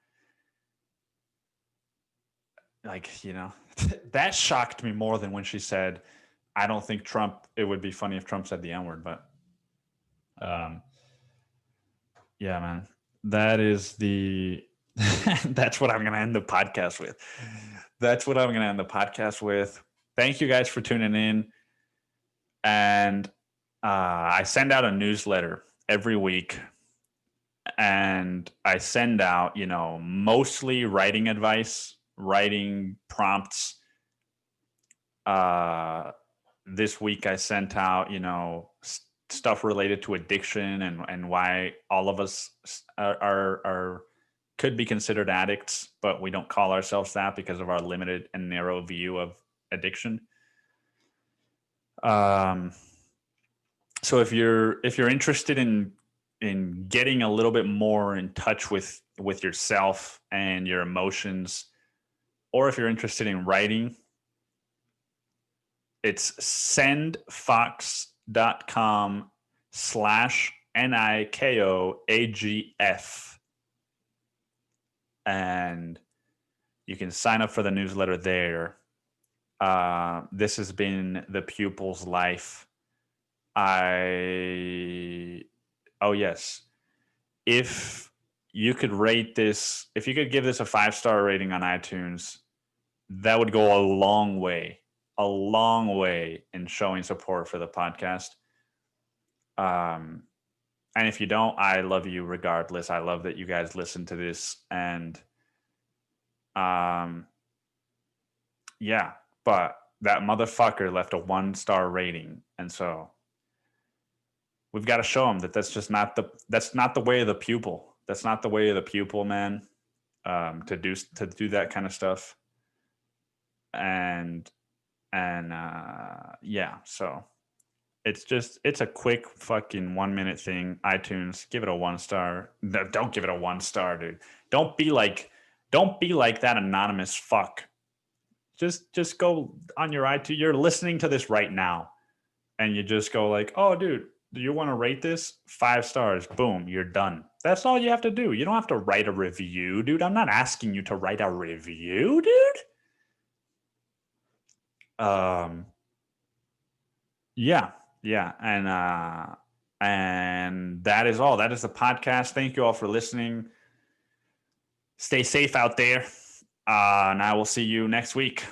Like, you know, that shocked me more than when she said, "I don't think Trump. It would be funny if Trump said the N word," but yeah, man, that is the that's what I'm going to end the podcast with. That's what I'm going to end the podcast with. Thank you guys for tuning in. And I send out a newsletter every week. And I send out, you know, mostly writing advice, writing prompts. This week I sent out, you know, stuff related to addiction and why all of us are could be considered addicts, but we don't call ourselves that because of our limited and narrow view of addiction. So if you're interested in getting a little bit more in touch with yourself and your emotions, or if you're interested in writing, it's sendfox.com/NIKOAGF. And you can sign up for the newsletter there. This has been The Pupil's Life. Oh yes. If you could rate this, if you could give this a 5-star rating on iTunes, that would go a long way in showing support for the podcast. And if you don't, I love you regardless. I love that you guys listen to this. And yeah, but that motherfucker left a 1-star rating. And so we've got to show him that that's not the way of the pupil. That's not the way of the pupil, man. To do that kind of stuff. And yeah, so it's a quick fucking 1-minute thing. iTunes, give it a 1-star. No, don't give it a 1-star, dude. Don't be like that anonymous fuck. Just go on your iTunes. You're listening to this right now, and you just go like, "Oh, dude, do you want to rate this? 5 stars." Boom, you're done. That's all you have to do. You don't have to write a review, dude. I'm not asking you to write a review, dude. Yeah, and that is all. That is the podcast. Thank you all for listening. Stay safe out there, and I will see you next week.